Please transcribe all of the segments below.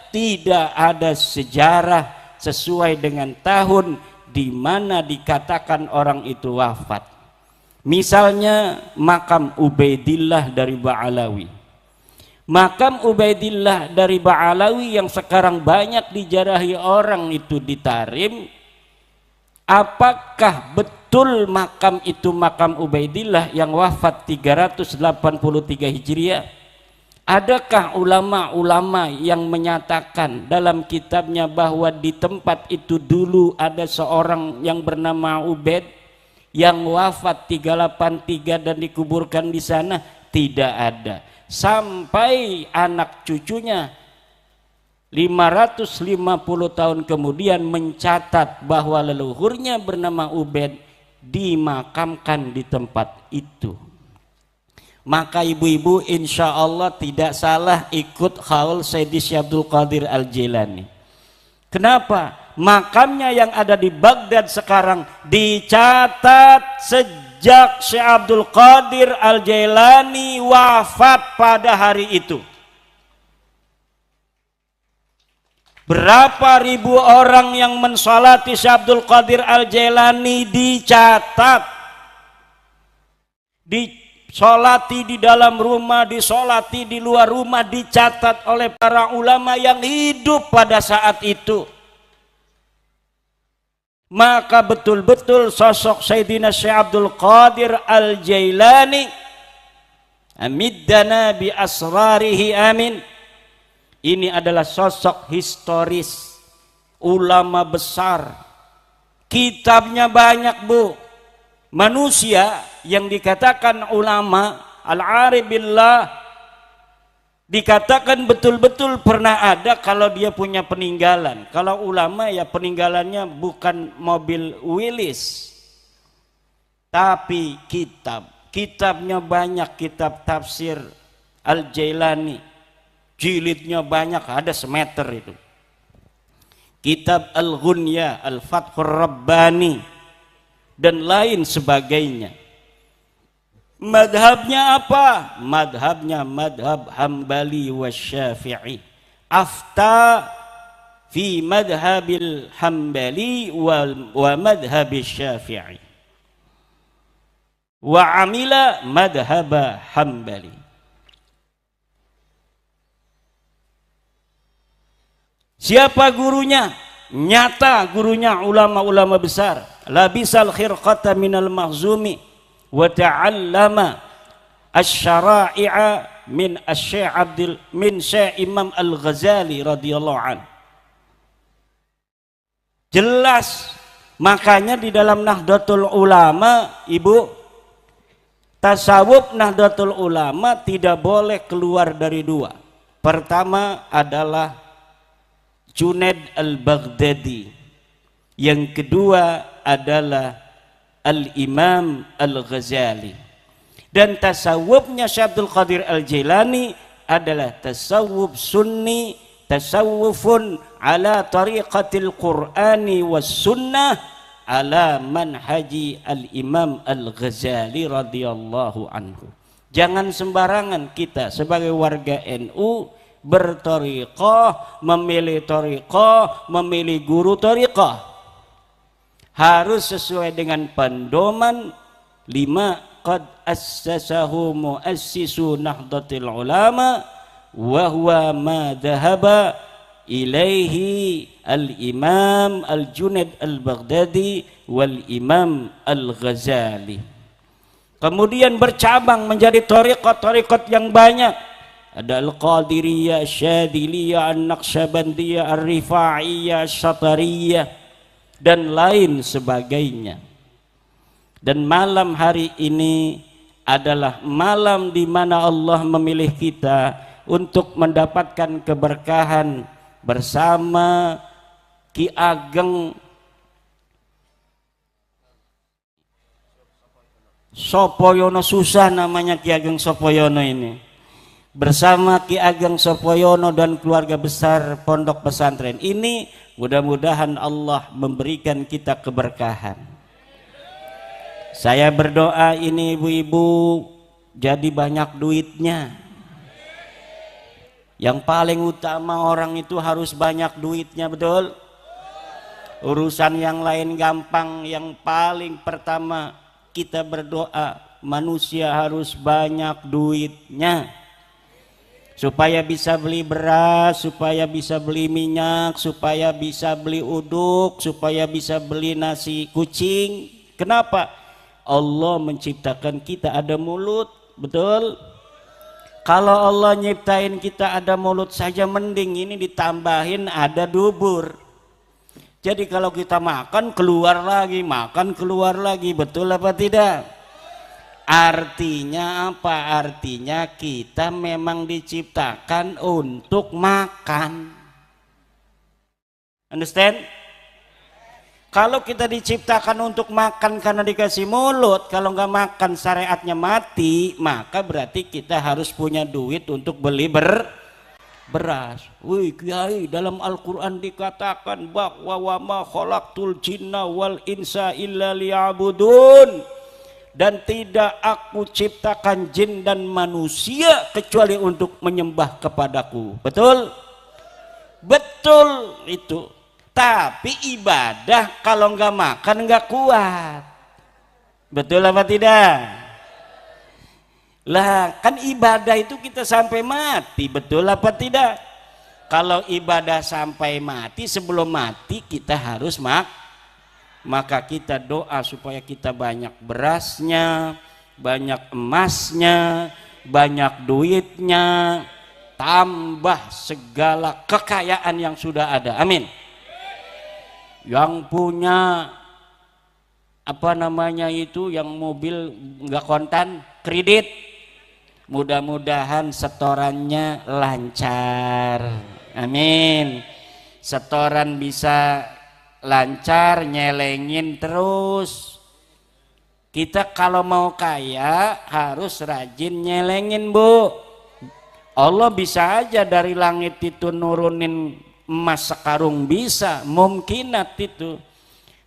tidak ada sejarah sesuai dengan tahun di mana dikatakan orang itu wafat. Misalnya makam Ubaidillah dari Ba'alawi. Makam Ubaidillah dari Ba'alawi yang sekarang banyak dijarahi orang itu di Tarim, apakah betul makam itu makam Ubaidillah yang wafat 383 Hijriah? Adakah ulama-ulama yang menyatakan dalam kitabnya bahwa di tempat itu dulu ada seorang yang bernama Ubaid yang wafat 383 dan dikuburkan di sana? Tidak ada. Sampai anak cucunya 550 tahun kemudian mencatat bahwa leluhurnya bernama Ubaid dimakamkan di tempat itu. Maka ibu-ibu insya Allah tidak salah ikut haul Sayyidi Syekh Abdul Qadir Al-Jailani. Kenapa? Makamnya yang ada di Baghdad sekarang dicatat sejak Syekh Abdul Qadir Al-Jailani wafat pada hari itu. Berapa ribu orang yang mensolati Syekh Abdul Qadir Al-Jailani dicatat, disolati di dalam rumah, disolati di luar rumah, dicatat oleh para ulama yang hidup pada saat itu. Maka betul-betul sosok Sayyidina Syekh Abdul Qadir Al-Jailani, amiddana bi asrarihi amin, ini adalah sosok historis, ulama besar, kitabnya banyak bu. Manusia yang dikatakan ulama, al-arif billah, dikatakan betul-betul pernah ada kalau dia punya peninggalan. Kalau ulama ya peninggalannya bukan mobil Willys, tapi kitabnya banyak. Kitab tafsir Al-Jailani jilidnya banyak, ada semeter itu. Kitab Al-Ghunya, Al-Fathur Rabbani dan lain sebagainya. Madhabnya apa? Madhabnya madhab Hambali wa Syafi'i. Afta fi madhabil Hambali wa madhabil Syafi'i. Wa amila madhaba Hambali. Siapa gurunya? Nyata gurunya ulama-ulama besar. Labisal khirqata minal makhzumi wa ta'allama asy-syara'i'a min Syekh Imam Al-Ghazali radhiyallahu an. Jelas, makanya di dalam Nahdlatul Ulama, ibu, tasawuf Nahdlatul Ulama tidak boleh keluar dari dua. Pertama adalah Junaid Al-Baghdadi, yang kedua adalah Al-Imam Al-Ghazali. Dan tasawufnya Syekh Abdul Qadir Al-Jailani adalah tasawuf sunni, tasawufun ala tariqatil Qur'ani was sunnah ala manhaji Al-Imam Al-Ghazali radhiyallahu anhu. Jangan sembarangan kita sebagai warga NU berthariqah, memilih thariqah, memilih guru thariqah. Harus sesuai dengan pedoman 5 qad assasahu muassisu Nahdlatul Ulama wa huwa ma dhahaba ilaihi al-Imam Al-Junaid Al-Baghdadi wal Imam Al-Ghazali. Kemudian bercabang menjadi thariqat-thariqat yang banyak. Ada Al-Qadiriyah, Syadiliyah, An-Naqsyabandiyah, Ar-Rifa'iyah, Syatariyah dan lain sebagainya. Dan malam hari ini adalah malam di mana Allah memilih kita untuk mendapatkan keberkahan bersama Ki Ageng Sopoyono. Susah namanya Ki Ageng Sopoyono ini. Bersama Ki Ageng Sopoyono dan keluarga besar pondok pesantren ini, mudah-mudahan Allah memberikan kita keberkahan. Saya berdoa ini ibu-ibu jadi banyak duitnya. Yang paling utama orang itu harus banyak duitnya, betul? Urusan yang lain gampang. Yang paling pertama kita berdoa, manusia harus banyak duitnya, supaya bisa beli beras, supaya bisa beli minyak, supaya bisa beli uduk, supaya bisa beli nasi kucing. Kenapa? Allah menciptakan kita ada mulut, betul? Kalau Allah nyiptain kita ada mulut saja mending, ini ditambahin ada dubur. Jadi kalau kita makan keluar lagi, makan keluar lagi, betul apa tidak? Artinya apa? Artinya kita memang diciptakan untuk makan. Understand? Kalau kita diciptakan untuk makan karena dikasih mulut, kalau nggak makan syariatnya mati, maka berarti kita harus punya duit untuk beli beras. Wih kiai, dalam Al-Quran dikatakan bahwa wa ma khalaqtul jinna wal insa illa liya'budun, dan tidak aku ciptakan jin dan manusia kecuali untuk menyembah kepadaku. Betul? Betul itu. Tapi ibadah kalau nggak makan nggak kuat. Betul apa tidak? Lah kan ibadah itu kita sampai mati, betul apa tidak? Kalau ibadah sampai mati, sebelum mati kita harus maka kita doa supaya kita banyak berasnya, banyak emasnya, banyak duitnya, tambah segala kekayaan yang sudah ada. Amin. Yang punya apa namanya itu, yang mobil nggak kontan, kredit, mudah-mudahan setorannya lancar. Amin. Setoran bisa lancar, nyelengin terus. Kita kalau mau kaya harus rajin nyelengin, Bu. Allah bisa aja dari langit itu nurunin emas sekarung, bisa, mungkinat itu,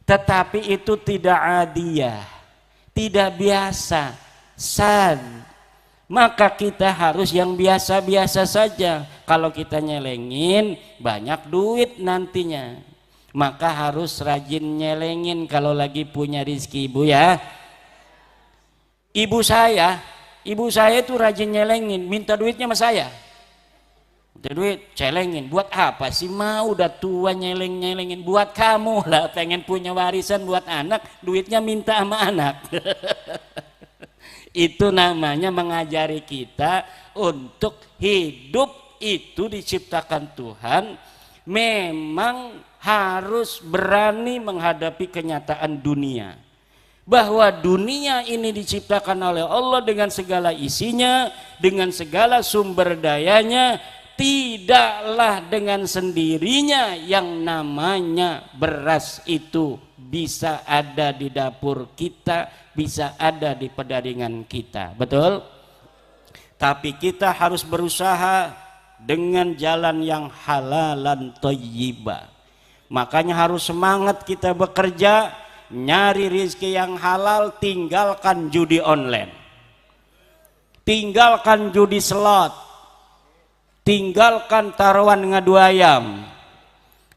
tetapi itu tidak adiyah, tidak biasa, sad. Maka kita harus yang biasa-biasa saja. Kalau kita nyelengin banyak duit nantinya, maka harus rajin nyelengin kalau lagi punya rizki, Ibu ya. Ibu saya itu rajin nyelengin, minta duitnya sama saya. Duit celengin, buat apa sih? Mau udah tua nyelengin, buat kamu lah, pengen punya warisan buat anak, duitnya minta sama anak. Itu namanya mengajari kita untuk hidup itu diciptakan Tuhan, memang harus berani menghadapi kenyataan dunia, bahwa dunia ini diciptakan oleh Allah dengan segala isinya, dengan segala sumber dayanya. Tidaklah dengan sendirinya yang namanya beras itu bisa ada di dapur kita, bisa ada di pedaringan kita, betul? Tapi kita harus berusaha dengan jalan yang halalan thayyibah. Makanya harus semangat kita bekerja, nyari rezeki yang halal, tinggalkan judi online, tinggalkan judi slot, tinggalkan taruhan ngadu ayam.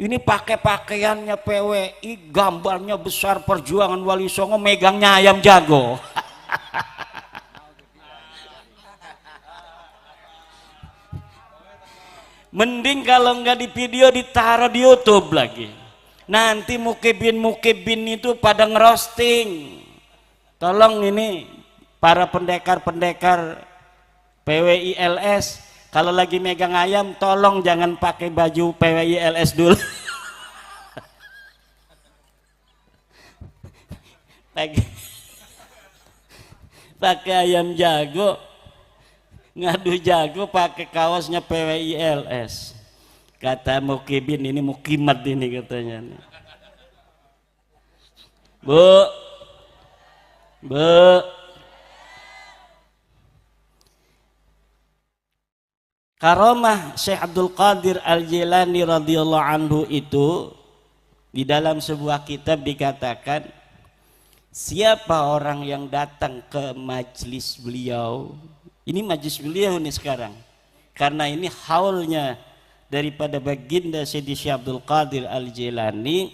Ini pakai pakaiannya PWI, gambarnya besar, perjuangan Wali Songo, megangnya ayam jago. Mending kalau nggak di video ditaruh di YouTube lagi. Nanti mukibin itu pada ngerosting. Tolong ini para pendekar-pendekar PWI LS, kalau lagi megang ayam, tolong jangan pakai baju PWI LS dulu. Pakai ayam jago, ngadu jago, pakai kaosnya PWI LS. Kata mukibin, ini mukimat ini katanya. Bu, Karomah Syekh Abdul Qadir Al-Jilani radhiyallahu anhu itu di dalam sebuah kitab dikatakan, siapa orang yang datang ke majlis beliau, ini majlis beliau nih sekarang, karena ini haulnya daripada baginda Sayyidi Syekh Abdul Qadir Al-Jilani